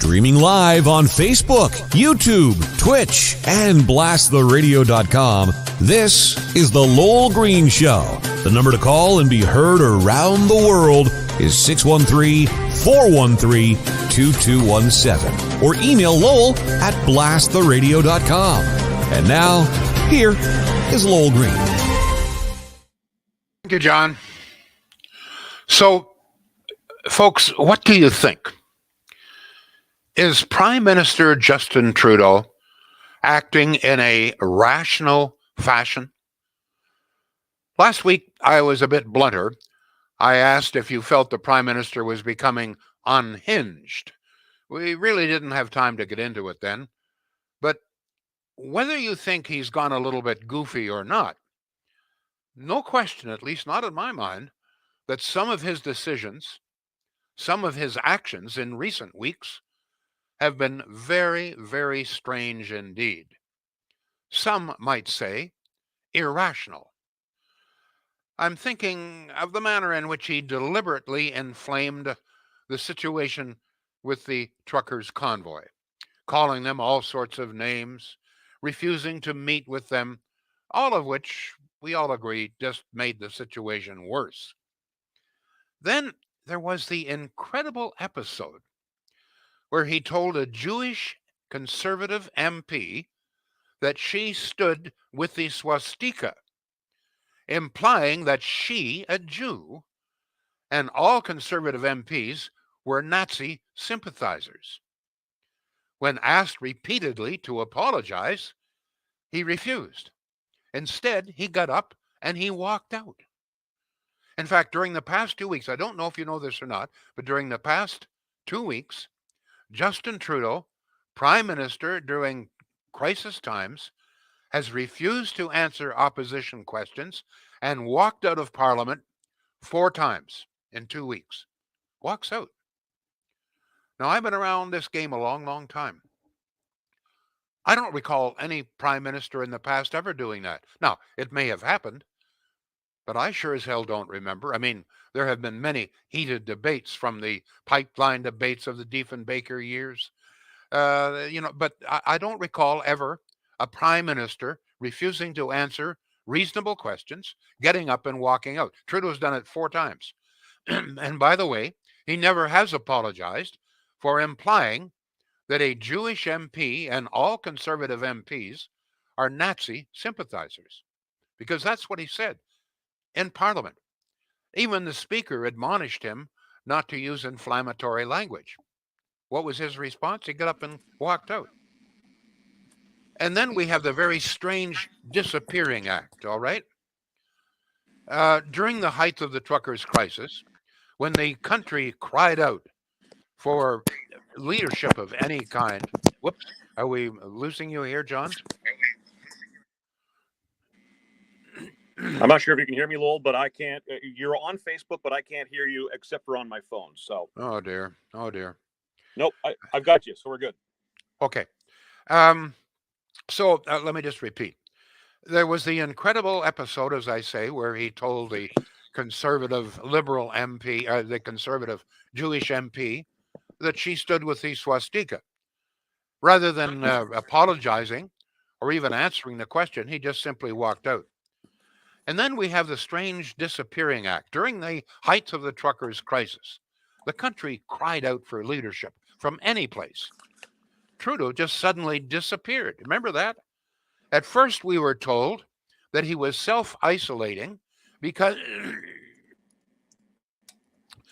Streaming live on Facebook, YouTube, Twitch, and blasttheradio.com, this is The Lowell Green Show. The number to call and be heard around the world is 613-413-2217. Or email Lowell at blasttheradio.com. And now, here is Lowell Green. Thank you, John. So, folks, what do you think? Is Prime Minister Justin Trudeau acting in a rational fashion? Last week, I was a bit blunter. I asked if you felt the Prime Minister was becoming unhinged. We really didn't have time to get into it then. But whether you think he's gone a little bit goofy or not, no question, at least not in my mind, that some of his decisions, some of his actions in recent weeks have been very, very strange indeed. Some might say irrational. I'm thinking of the manner in which he deliberately inflamed the situation with the truckers' convoy, calling them all sorts of names, refusing to meet with them, all of which we all agree just made the situation worse. Then there was the incredible episode where he told a Jewish conservative MP that she stood with the swastika, implying that she, a Jew, and all conservative MPs were Nazi sympathizers. When asked repeatedly to apologize, he refused. Instead, he got up and he walked out. In fact, during the past 2 weeks, I don't know if you know this or not, but during the past 2 weeks, Justin Trudeau, Prime Minister during crisis times, has refused to answer opposition questions and walked out of Parliament 4 times in 2 weeks. Walks out. Now, I've been around this game a long, long time. I don't recall any Prime Minister in the past ever doing that. Now, it may have happened, but I sure as hell don't remember. I mean, there have been many heated debates from the pipeline debates of the Diefenbaker years. But I don't recall ever a prime minister refusing to answer reasonable questions, getting up and walking out. Trudeau's done it 4 times. And by the way, he never has apologized for implying that a Jewish MP and all conservative MPs are Nazi sympathizers, because that's what he said in Parliament. Even the Speaker admonished him not to use inflammatory language. What was his response? He got up and walked out. And then we have the very strange disappearing act, all right? During the height of the truckers' crisis, when the country cried out for leadership of any kind. Whoops, are we losing you here, John? I'm not sure if you can hear me, Lowell, but I can't. You're on Facebook, but I can't hear you except for on my phone. So. Oh dear. Nope, I've got you, so we're good. Okay. So let me just repeat. There was the incredible episode, as I say, where he told the conservative liberal MP, the conservative Jewish MP, that she stood with the swastika. Rather than apologizing or even answering the question, he just simply walked out. And then we have the strange disappearing act. During the height of the truckers' crisis, the country cried out for leadership from any place. Trudeau just suddenly disappeared. Remember that? At first, we were told that he was self-isolating because,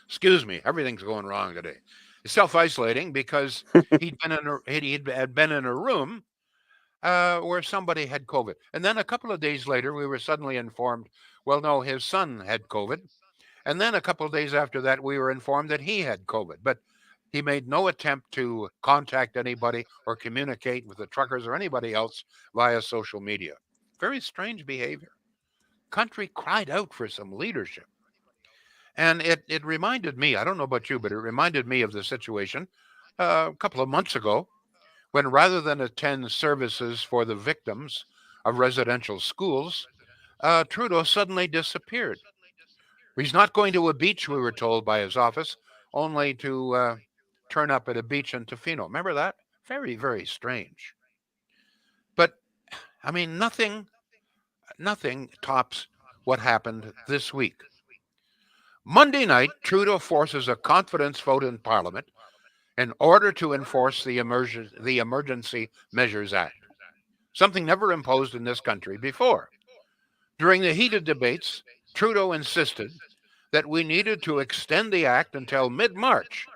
excuse me, everything's going wrong today. Self-isolating because he had been in a room where somebody had COVID. And then a couple of days later, we were suddenly informed, well, no, his son had COVID. And then a couple of days after that, we were informed that he had COVID. But he made no attempt to contact anybody or communicate with the truckers or anybody else via social media. Very strange behavior. Country cried out for some leadership. And it reminded me, I don't know about you, but it reminded me of the situation a couple of months ago when rather than attend services for the victims of residential schools, Trudeau suddenly disappeared. He's not going to a beach, we were told by his office, only to turn up at a beach in Tofino. Remember that? Very, very strange. But I mean, nothing tops what happened this week. Monday night, Trudeau forces a confidence vote in Parliament in order to enforce the Emergency Measures Act, something never imposed in this country before. During the heated debates, Trudeau insisted that we needed to extend the act until mid-March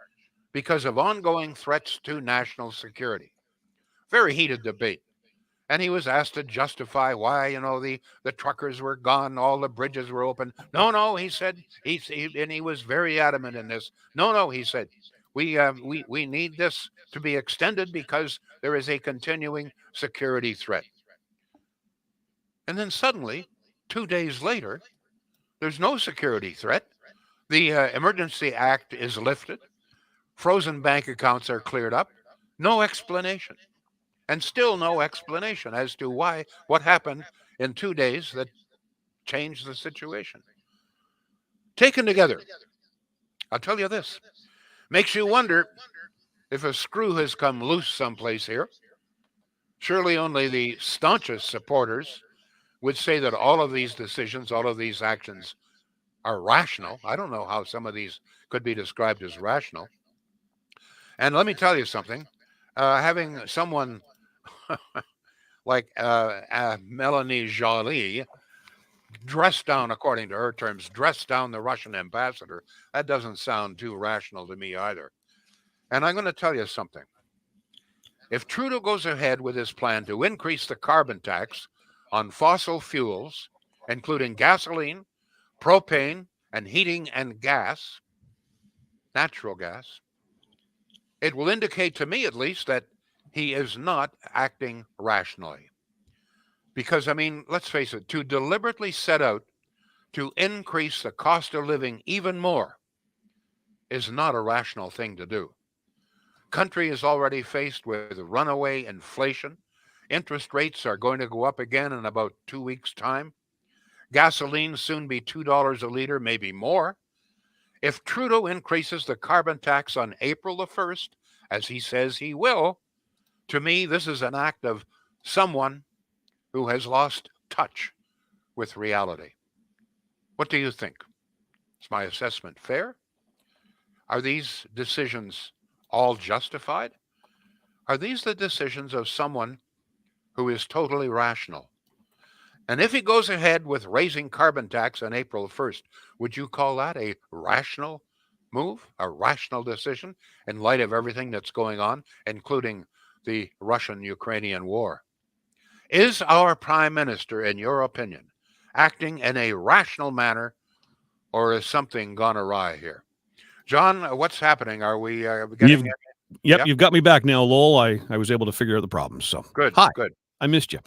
because of ongoing threats to national security. Very heated debate. And he was asked to justify why, the truckers were gone, all the bridges were open. No, he said, and he was very adamant in this. No, he said, we need this to be extended because there is a continuing security threat. And then suddenly, 2 days later, there's no security threat. The Emergency Act is lifted. Frozen bank accounts are cleared up. No explanation. And still no explanation as to what happened in 2 days that changed the situation. Taken together, I'll tell you this, makes you wonder if a screw has come loose someplace here. Surely only the staunchest supporters would say that all of these decisions, all of these actions are rational. I don't know how some of these could be described as rational. And let me tell you something, having someone like Melanie Joly dressed down, according to her terms, dressed down the Russian ambassador, that doesn't sound too rational to me either. And I'm going to tell you something. If Trudeau goes ahead with his plan to increase the carbon tax on fossil fuels, including gasoline, propane, and heating and gas, natural gas, it will indicate to me at least that he is not acting rationally. Because, I mean, let's face it, to deliberately set out to increase the cost of living even more is not a rational thing to do. Country is already faced with runaway inflation. Interest rates are going to go up again in about 2 weeks' time. Gasoline soon be $2 a liter, maybe more. If Trudeau increases the carbon tax on April the 1st, as he says he will, to me, this is an act of someone who has lost touch with reality. What do you think? Is my assessment fair? Are these decisions all justified? Are these the decisions of someone who is totally rational? And if he goes ahead with raising carbon tax on April 1st, would you call that a rational move, a rational decision in light of everything that's going on, including the Russian-Ukrainian war? Is our Prime Minister, in your opinion, acting in a rational manner, or is something gone awry here? John, what's happening? Are we getting... You've got me back now, Lowell. I was able to figure out the problem. So Good, hi. good. I missed you.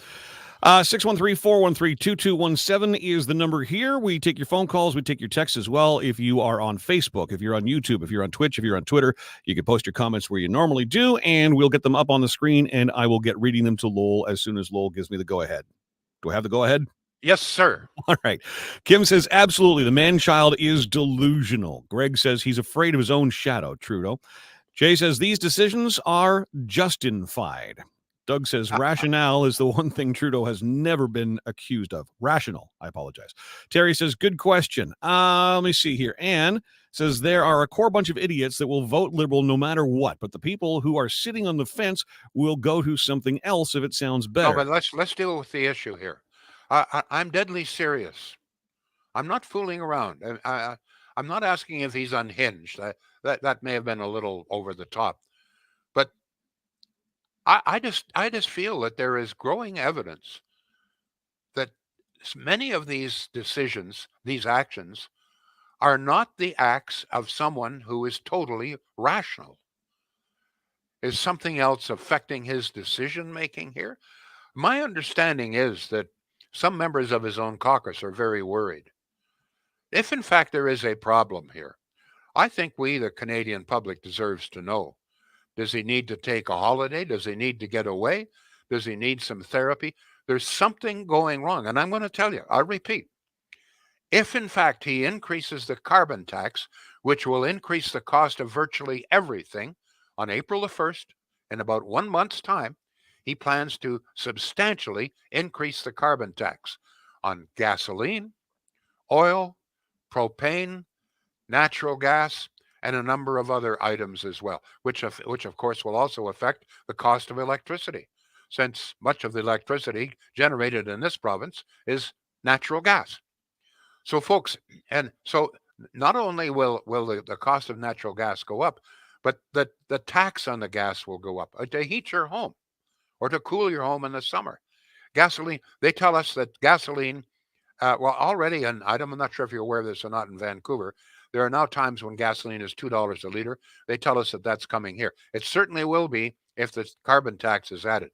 613-413-2217 is the number here. We take your phone calls. We take your texts as well. If you are on Facebook, if you're on YouTube, if you're on Twitch, if you're on Twitter, you can post your comments where you normally do, and we'll get them up on the screen, and I will get reading them to Lowell as soon as Lowell gives me the go-ahead. Do I have the go-ahead? Yes, sir. All right. Kim says, absolutely, the man-child is delusional. Greg says he's afraid of his own shadow, Trudeau. Jay says these decisions are justified. Doug says rationale is the one thing Trudeau has never been accused of. Rational. I apologize. Terry says, good question. Let me see here. Anne says there are a core bunch of idiots that will vote Liberal no matter what, but the people who are sitting on the fence will go to something else if it sounds better. No, but let's deal with the issue here. I'm deadly serious. I'm not fooling around. I'm not asking if he's unhinged. That may have been a little over the top. But I just feel that there is growing evidence that many of these decisions, these actions, are not the acts of someone who is totally rational. Is something else affecting his decision making here? My understanding is that some members of his own caucus are very worried. If in fact there is a problem here, I think we, the Canadian public, deserves to know. Does he need to take a holiday? Does he need to get away? Does he need some therapy? There's something going wrong. And I'm going to tell you, I'll repeat. If in fact he increases the carbon tax, which will increase the cost of virtually everything, on April the 1st, in about 1 month's time, he plans to substantially increase the carbon tax on gasoline, oil, propane, natural gas, and a number of other items as well, which of course will also affect the cost of electricity, since much of the electricity generated in this province is natural gas. So, folks, and so not only will the cost of natural gas go up, but the tax on the gas will go up to heat your home or to cool your home in the summer. Gasoline, they tell us that gasoline, well, already, and I'm not sure if you're aware of this or not in Vancouver, there are now times when gasoline is $2 a liter. They tell us that that's coming here. It certainly will be if the carbon tax is added.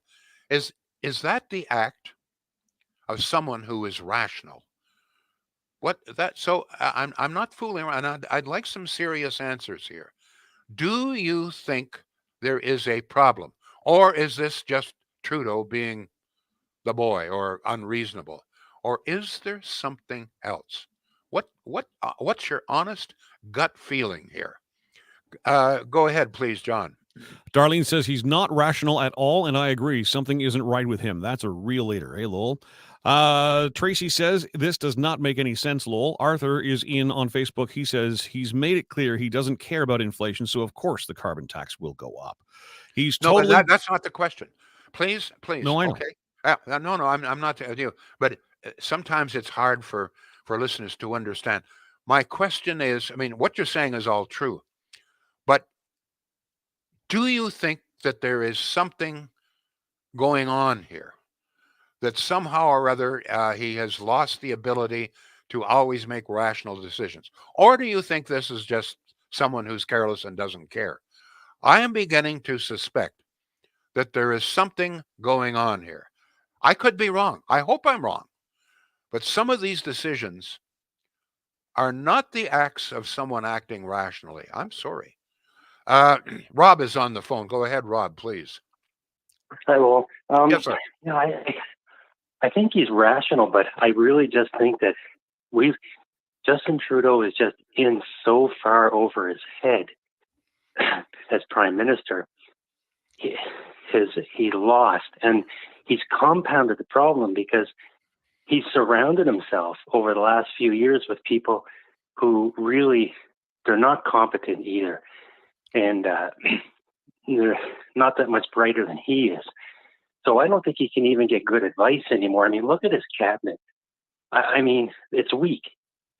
Is that the act of someone who is rational? What that? So I'm not fooling around. I'd like some serious answers here. Do you think there is a problem, or is this just Trudeau being the boy or unreasonable, or is there something else? What's your honest gut feeling here? Go ahead, please, John. Darlene says he's not rational at all, and I agree. Something isn't right with him. That's a real leader. Hey, Lowell. Tracy says this does not make any sense, Lowell. Arthur is in on Facebook. He says he's made it clear he doesn't care about inflation, so of course the carbon tax will go up. He's No, totally. but that's not the question. Please. No, I know. Okay. No, I'm not you. But sometimes it's hard for listeners to understand. My question is, I mean, what you're saying is all true, but do you think that there is something going on here, that somehow or other he has lost the ability to always make rational decisions? Or do you think this is just someone who's careless and doesn't care? I am beginning to suspect that there is something going on here. I could be wrong. I hope I'm wrong. But some of these decisions are not the acts of someone acting rationally. I'm sorry. Rob is on the phone. Go ahead, Rob, please. Hi, Lowell. Yes, sir. You know, I think he's rational, but I really just think that Justin Trudeau is just in so far over his head as Prime Minister. He lost, and he's compounded the problem because he's surrounded himself over the last few years with people who really, they're not competent either. And they're not that much brighter than he is. So I don't think he can even get good advice anymore. I mean, look at his cabinet. I mean, it's weak.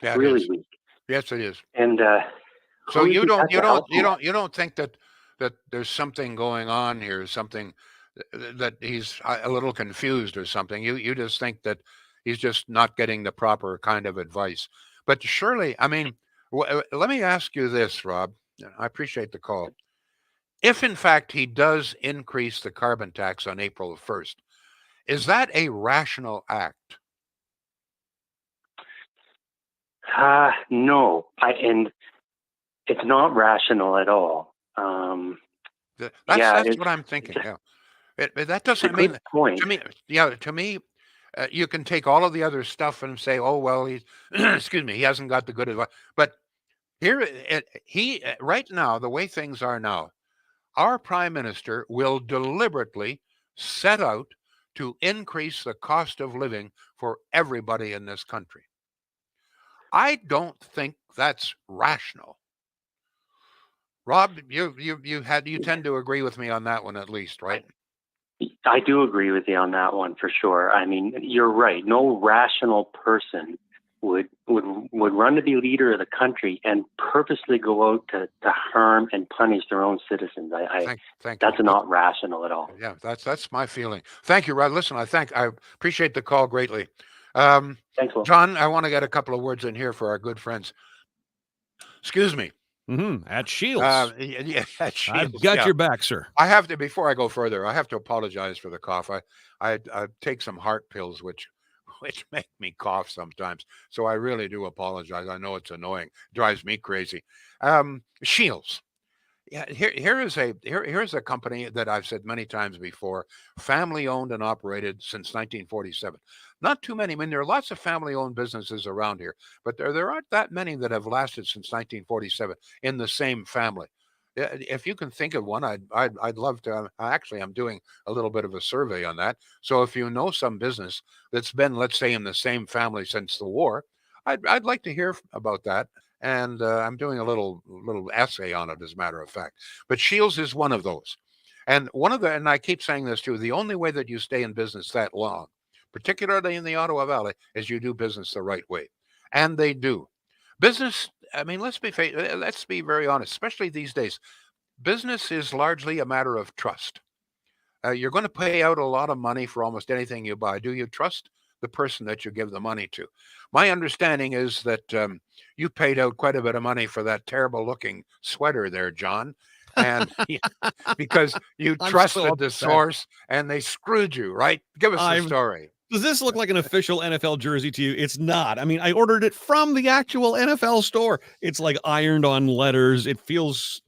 Yeah, really weak. Yes, it is. And so you don't think that there's something going on here, something that he's a little confused or something. You just think that he's just not getting the proper kind of advice. But surely, I mean, let me ask you this, Rob. I appreciate the call. If in fact he does increase the carbon tax on April 1st, is that a rational act? No, and it's not rational at all. That's what I'm thinking. Yeah, that doesn't mean point. To me. Yeah, to me, you can take all of the other stuff and say, "Oh well, he's excuse me, he hasn't got the good advice." But here, right now, the way things are now, our Prime Minister will deliberately set out to increase the cost of living for everybody in this country. I don't think that's rational. Rob, you tend to agree with me on that one at least, right? I do agree with you on that one for sure. I mean, you're right. No rational person would run to be leader of the country and purposely go out to harm and punish their own citizens. Thank that's you. not rational at all. Yeah, that's my feeling. Thank you, Rod. Listen, I appreciate the call greatly. Thanks, Will. John, I want to get a couple of words in here for our good friends. Excuse me. At Shields. Yeah, at Shields. I've got your back, sir. I have to, before I go further, I have to apologize for the cough. I take some heart pills, which make me cough sometimes. So I really do apologize. I know it's annoying. Drives me crazy. Shields. Yeah, here's a company that I've said many times before, family owned and operated since 1947. Not too many. I mean, there are lots of family owned businesses around here, but there aren't that many that have lasted since 1947 in the same family. If you can think of one, I'd love to. Actually, I'm doing a little bit of a survey on that. So if you know some business that's been, let's say, in the same family since the war, I'd like to hear about that. And I'm doing a little essay on it, as a matter of fact. But Shields is one of those. And and I keep saying this too, the only way that you stay in business that long, particularly in the Ottawa Valley, is you do business the right way. And they do. Business, I mean, let's be very honest, especially these days. Business is largely a matter of trust. You're going to pay out a lot of money for almost anything you buy. Do you trust the person that you give the money to? My understanding is that you paid out quite a bit of money for that terrible looking sweater there, John. And because you trusted the source and they screwed you, right? Give us the story. Does this look like an official NFL jersey to you? It's not. I mean, I ordered it from the actual NFL store. It's like ironed on letters. It feels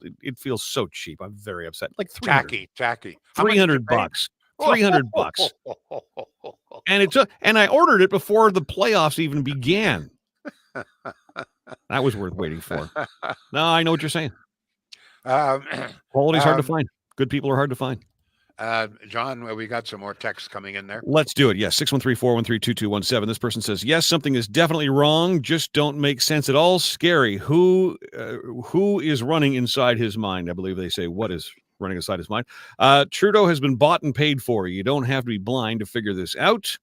so cheap. I'm very upset. Like tacky. $300. $300. And I ordered it before the playoffs even began. That was worth waiting for. No, I know what you're saying. Quality's hard to find. Good people are hard to find. John, we got some more texts coming in there. Let's do it. Yes, 613-413-2217. This person says, yes, something is definitely wrong. Just don't make sense at all. Scary. Who is running inside his mind? I believe they say, what is running inside his mind? Trudeau has been bought and paid for. You don't have to be blind to figure this out.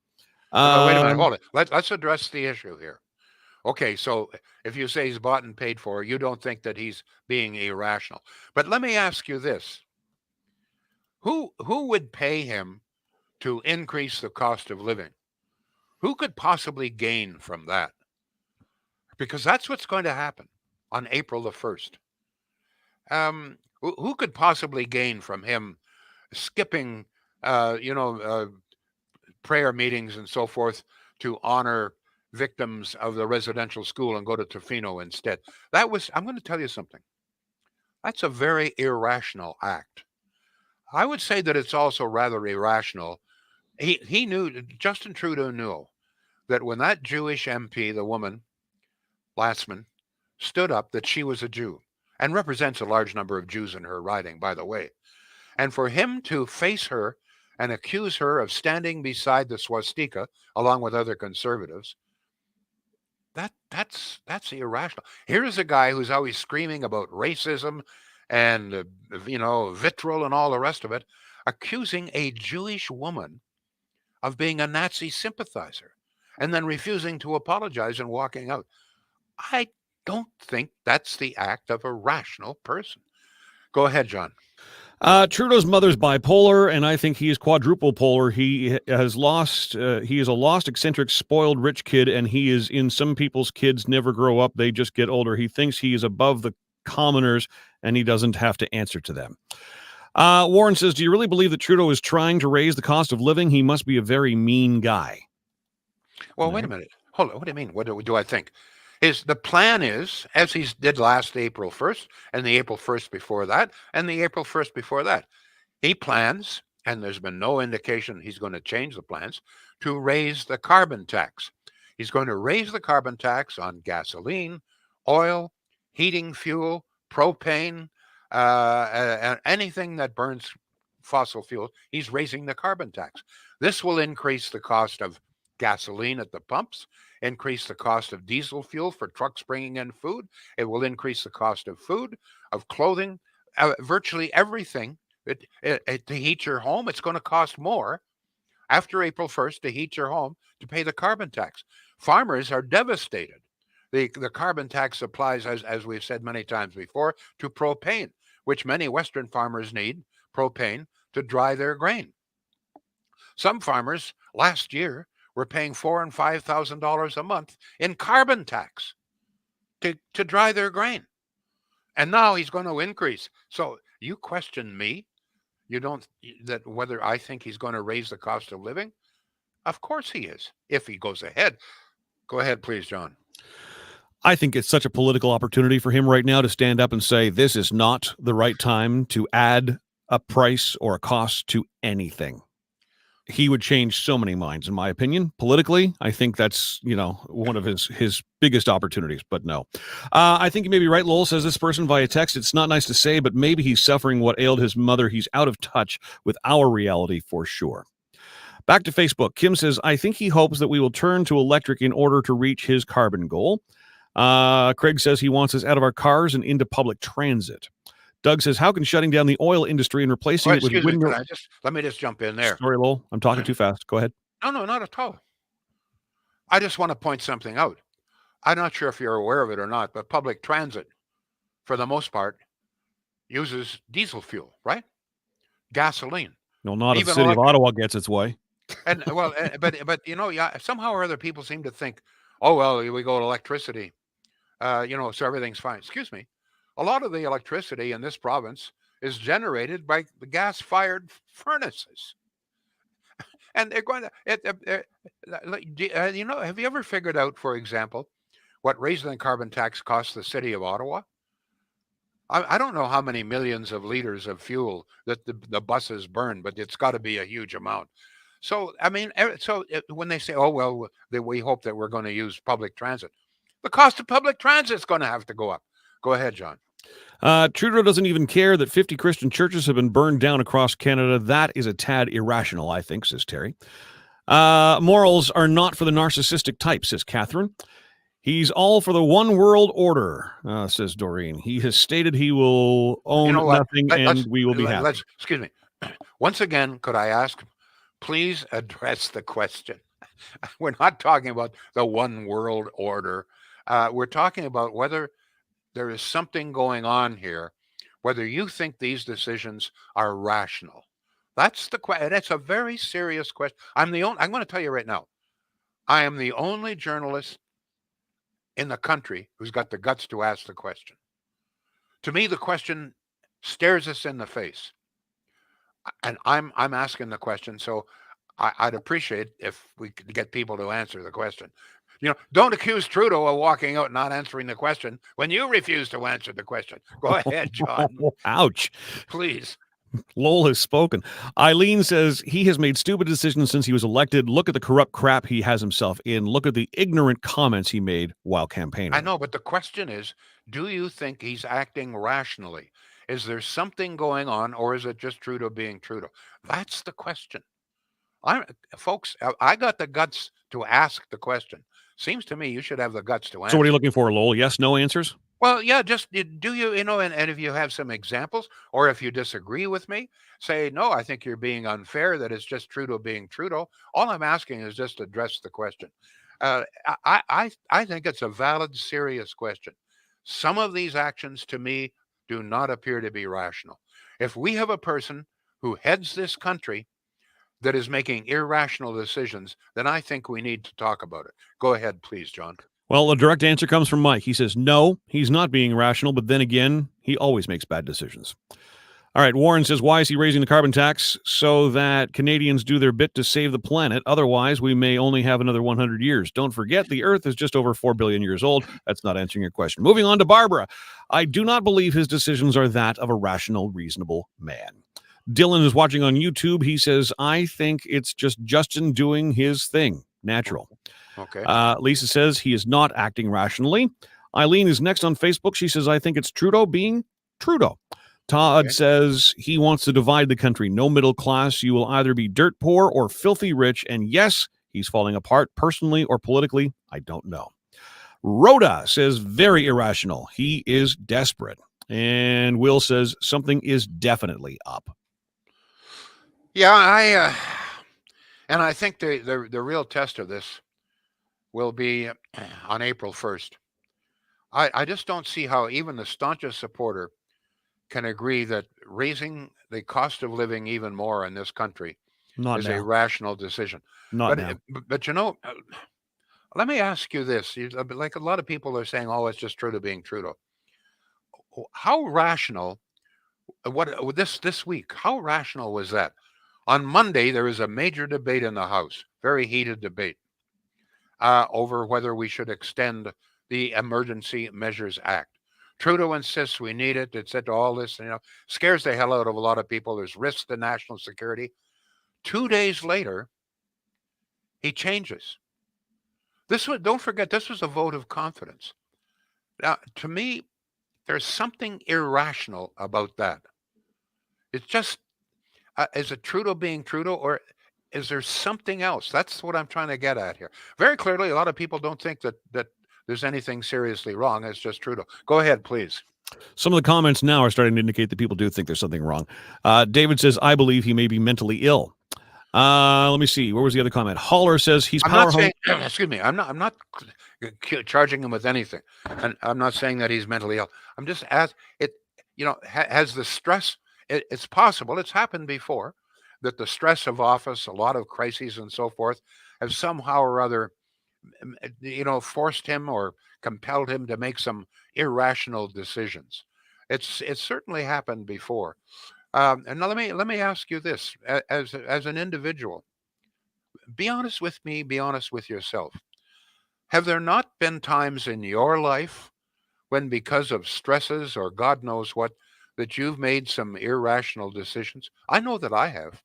Wait a minute. Hold it. Let's address the issue here. Okay, so if you say he's bought and paid for, you don't think that he's being irrational. But let me ask you this. Who would pay him to increase the cost of living? Who could possibly gain from that? Because that's what's going to happen on April the 1st. Who could possibly gain from him skipping, prayer meetings and so forth to honor victims of the residential school and go to Tofino instead? I'm going to tell you something. That's a very irrational act. I would say that it's also rather irrational. Justin Trudeau knew that when that Jewish MP, the woman, Lassman, stood up, that she was a Jew and represents a large number of Jews in her riding, by the way. And for him to face her and accuse her of standing beside the swastika along with other conservatives, that's irrational. Here is a guy who's always screaming about racism and vitriol and all the rest of it, accusing a Jewish woman of being a Nazi sympathizer and then refusing to apologize and walking out. I don't think that's the act of a rational person. Go ahead, John. Trudeau's mother's bipolar, and I think he is quadruple polar. He is a lost, eccentric, spoiled rich kid, and he is in some people's kids never grow up. They just get older. He thinks he is above the commoners, and he doesn't have to answer to them. Warren says, do you really believe that Trudeau is trying to raise the cost of living? He must be a very mean guy. Well, wait a minute. Hold on. What do you mean? What do I think? The plan is, as he did last April 1st, and the April 1st before that, and the April 1st before that, he plans, and there's been no indication he's going to change the plans, to raise the carbon tax. He's going to raise the carbon tax on gasoline, oil, heating fuel, propane, and anything that burns fossil fuel. He's raising the carbon tax. This will increase the cost of gasoline at the pumps, increase the cost of diesel fuel for trucks bringing in food. It will increase the cost of food, of clothing, virtually everything. To heat your home, it's going to cost more after April 1st to heat your home to pay the carbon tax. Farmers are devastated. The carbon tax applies, as we've said many times before, to propane, which many Western farmers need, propane, to dry their grain. Some farmers last year were paying $4,000 and $5,000 a month in carbon tax to dry their grain. And now he's going to increase. So you question me? That whether I think he's going to raise the cost of living? Of course he is, if he goes ahead. Go ahead, please, John. I think it's such a political opportunity for him right now to stand up and say, this is not the right time to add a price or a cost to anything. he would change so many minds, in my opinion. Politically, I think that's, one of his biggest opportunities, but no. I think you may be right. Lowell says this person via text, it's not nice to say, but maybe he's suffering what ailed his mother. He's out of touch with our reality for sure. Back to Facebook. Kim says, I think he hopes that we will turn to electric in order to reach his carbon goal. Craig says he wants us out of our cars and into public transit. Doug says, how can shutting down the oil industry and replacing it with windmill... Let me just jump in there. Sorry, Lowell. I'm talking too fast. Go ahead. No, not at all. I just want to point something out. I'm not sure if you're aware of it or not, but public transit, for the most part, uses diesel fuel, right? Gasoline. No, not if the city of Ottawa gets its way. And well, but somehow or other people seem to think, oh well, we go to electricity, so everything's fine. Excuse me. A lot of the electricity in this province is generated by the gas-fired furnaces, and they're going to. Have you ever figured out, for example, what raising the carbon tax costs the city of Ottawa? I don't know how many millions of liters of fuel that the buses burn, but it's got to be a huge amount. So, I mean, when they say, oh, well, we hope that we're going to use public transit, the cost of public transit is going to have to go up. Go ahead, John. Trudeau doesn't even care that 50 Christian churches have been burned down across Canada. That is a tad irrational, I think, says Terry. Morals are not for the narcissistic type, says Catherine. He's all for the one world order, says Doreen. He has stated he will own nothing and we will be happy. Excuse me. Once again, could I ask, please address the question. We're not talking about the one world order. We're talking about whether there is something going on here, whether you think these decisions are rational. That's the question. It's a very serious question. I'm going to tell you right now, I am the only journalist in the country who's got the guts to ask the question. To me, the question stares us in the face. And I'm asking the question, so I'd appreciate if we could get people to answer the question. Don't accuse Trudeau of walking out and not answering the question when you refuse to answer the question. Go ahead, John. Ouch. Please. Lowell has spoken. Eileen says he has made stupid decisions since he was elected. Look at the corrupt crap he has himself in. Look at the ignorant comments he made while campaigning. I know, but the question is, do you think he's acting rationally? Is there something going on, or is it just Trudeau being Trudeau? That's the question. Folks, I got the guts to ask the question. Seems to me you should have the guts to answer. So what are you looking for, Lowell? Yes, no answers? Well, yeah, just do you, and if you have some examples, or if you disagree with me, say, no, I think you're being unfair, that it's just Trudeau being Trudeau. All I'm asking is just address the question. I think it's a valid, serious question. Some of these actions, to me, do not appear to be rational. If we have a person who heads this country that is making irrational decisions, then I think we need to talk about it. Go ahead, please, John. Well, a direct answer comes from Mike. He says, no, he's not being rational, but then again, he always makes bad decisions. All right, Warren says, why is he raising the carbon tax? So that Canadians do their bit to save the planet. Otherwise, we may only have another 100 years. Don't forget, the Earth is just over 4 billion years old. That's not answering your question. Moving on to Barbara. I do not believe his decisions are that of a rational, reasonable man. Dylan is watching on YouTube. He says, I think it's just Justin doing his thing. Natural. Okay. Lisa says he is not acting rationally. Eileen is next on Facebook. She says, I think it's Trudeau being Trudeau. Todd says he wants to divide the country. No middle class. You will either be dirt poor or filthy rich. And yes, he's falling apart personally or politically. I don't know. Rhoda says very irrational. He is desperate. And Will says something is definitely up. Yeah, I think the real test of this will be on April 1st. I just don't see how even the staunchest supporter can agree that raising the cost of living even more in this country is a rational decision. But let me ask you this. Like a lot of people are saying, oh, it's just Trudeau being Trudeau. How rational, this week, how rational was that? On Monday, there was a major debate in the House, very heated debate, over whether we should extend the Emergency Measures Act. Trudeau insists we need it. It said all this, scares the hell out of a lot of people. There's risks to national security. 2 days later, he changes. Don't forget, this was a vote of confidence. Now, to me, there's something irrational about that. It's just, is it Trudeau being Trudeau, or is there something else? That's what I'm trying to get at here. Very clearly, a lot of people don't think that there's anything seriously wrong. It's just Trudeau. Go ahead, please. Some of the comments now are starting to indicate that people do think there's something wrong. David says, I believe he may be mentally ill. Let me see. Where was the other comment? Holler says he's power hungry. Excuse me. I'm not charging him with anything, and I'm not saying that he's mentally ill. I'm just asking it. Has the stress? It's possible. It's happened before that the stress of office, a lot of crises and so forth, have somehow or other, forced him or compelled him to make some irrational decisions. It's certainly happened before. And now let me ask you this: as an individual, be honest with me. Be honest with yourself. Have there not been times in your life when, because of stresses or God knows what, that you've made some irrational decisions? I know that I have.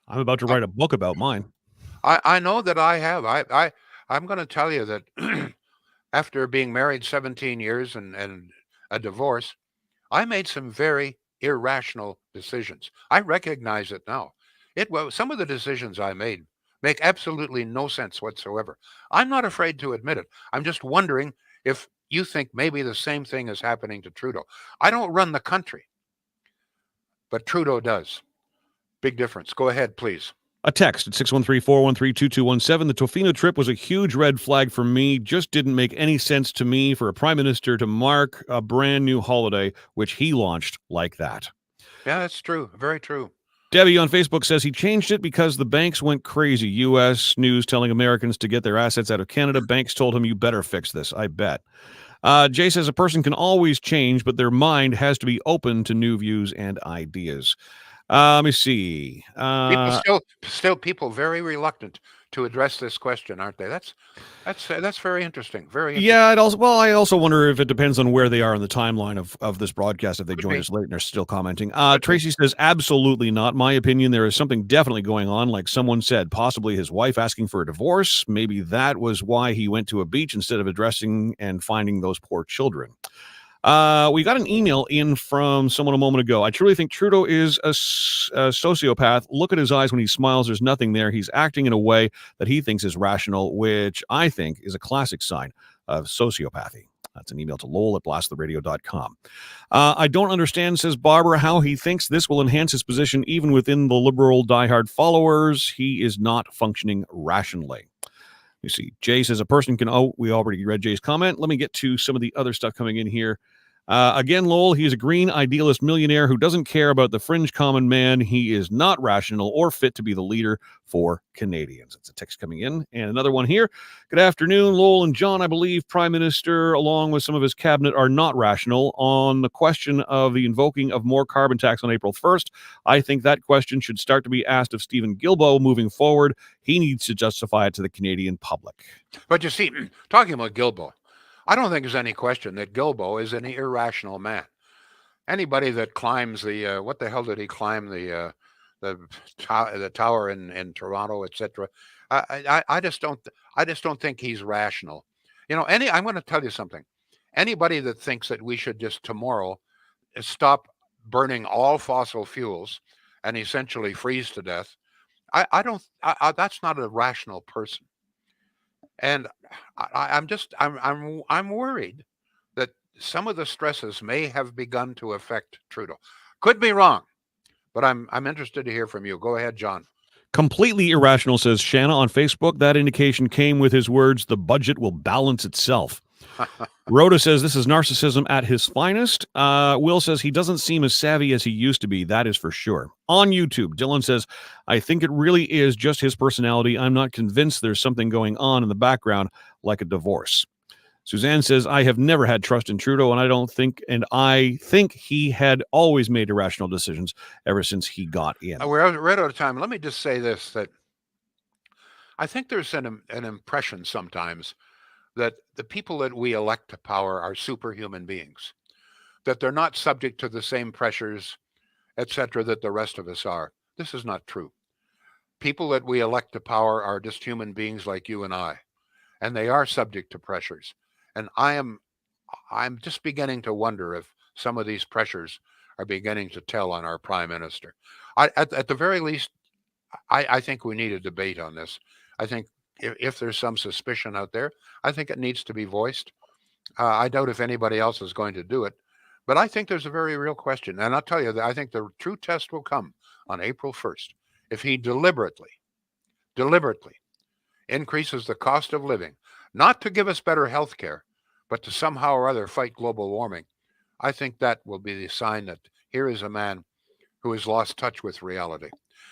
I'm about to write a book about mine. I know that I have. I'm going to tell you that after being married 17 years and a divorce, I made some very irrational decisions. I recognize it now. Some of the decisions I made make absolutely no sense whatsoever. I'm not afraid to admit it. I'm just wondering if you think maybe the same thing is happening to Trudeau. I don't run the country, but Trudeau does. Big difference. Go ahead, please. A text at 613-413-2217. The Tofino trip was a huge red flag for me. Just didn't make any sense to me for a prime minister to mark a brand new holiday, which he launched like that. Yeah, that's true. Very true. Debbie on Facebook says he changed it because the banks went crazy. U.S. news telling Americans to get their assets out of Canada. Banks told him, you better fix this. I bet. Jay says a person can always change, but their mind has to be open to new views and ideas. Let me see. People very reluctant to address this question, aren't they? That's very interesting. Very interesting. Yeah. I also wonder if it depends on where they are in the timeline of this broadcast. If they join us late and are still commenting. Tracy says absolutely not. My opinion, there is something definitely going on. Like someone said, possibly his wife asking for a divorce. Maybe that was why he went to a beach instead of addressing and finding those poor children. We got an email in from someone a moment ago. I truly think Trudeau is a sociopath. Look at his eyes when he smiles. There's nothing there. He's acting in a way that he thinks is rational, which I think is a classic sign of sociopathy. That's an email to Lowell at blasttheradio.com. I don't understand, says Barbara, how he thinks this will enhance his position even within the Liberal diehard followers. He is not functioning rationally. You see, Jay says a person can. Oh, we already read Jay's comment. Let me get to some of the other stuff coming in here. Again, Lowell, he is a green idealist millionaire who doesn't care about the fringe common man. He is not rational or fit to be the leader for Canadians. It's a text coming in. And another one here. Good afternoon, Lowell and John. I believe Prime Minister, along with some of his cabinet, are not rational on the question of the invoking of more carbon tax on April 1st. I think that question should start to be asked of Stephen Guilbeault moving forward. He needs to justify it to the Canadian public. But you see, talking about Guilbeault, I don't think there's any question that Guilbeault is an irrational man. Anybody that climbs the what the hell did he climb the tower in Toronto, etc. I just don't think he's rational. I'm going to tell you something. Anybody that thinks that we should just tomorrow stop burning all fossil fuels and essentially freeze to death, that's not a rational person. And I'm worried that some of the stresses may have begun to affect Trudeau. Could be wrong, but I'm interested to hear from you. Go ahead, John. Completely irrational, says Shanna on Facebook. That indication came with his words, the budget will balance itself. Rhoda says this is narcissism at his finest. Will says he doesn't seem as savvy as he used to be. That is for sure. On YouTube, Dylan says, I think it really is just his personality. I'm not convinced there's something going on in the background like a divorce. Suzanne says, I have never had trust in Trudeau, and I think he had always made irrational decisions ever since he got in. We're right out of time. Let me just say this, that I think there's an impression sometimes that the people that we elect to power are superhuman beings, that they're not subject to the same pressures, etc., that the rest of us are. This is not true. people that we elect to power are just human beings like you and I, and they are subject to pressures. And I'm just beginning to wonder if some of these pressures are beginning to tell on our prime minister. At the very least, I think we need a debate on this. I think if there's some suspicion out there, I think it needs to be voiced. I doubt if anybody else is going to do it, but I think there's a very real question. And I'll tell you that I think the true test will come on April 1st. If he deliberately increases the cost of living, not to give us better health care, but to somehow or other fight global warming, I think that will be the sign that here is a man who has lost touch with reality.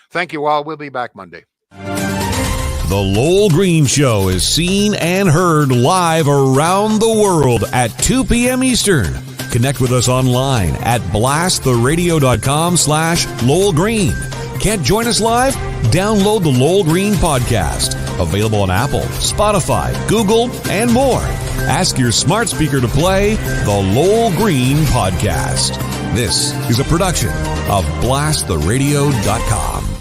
Thank you all. We'll be back Monday. The Lowell Green Show is seen and heard live around the world at 2 p.m. Eastern. Connect with us online at blasttheradio.com/Lowell Green. Can't join us live? Download the Lowell Green podcast. Available on Apple, Spotify, Google, and more. Ask your smart speaker to play the Lowell Green podcast. This is a production of blasttheradio.com.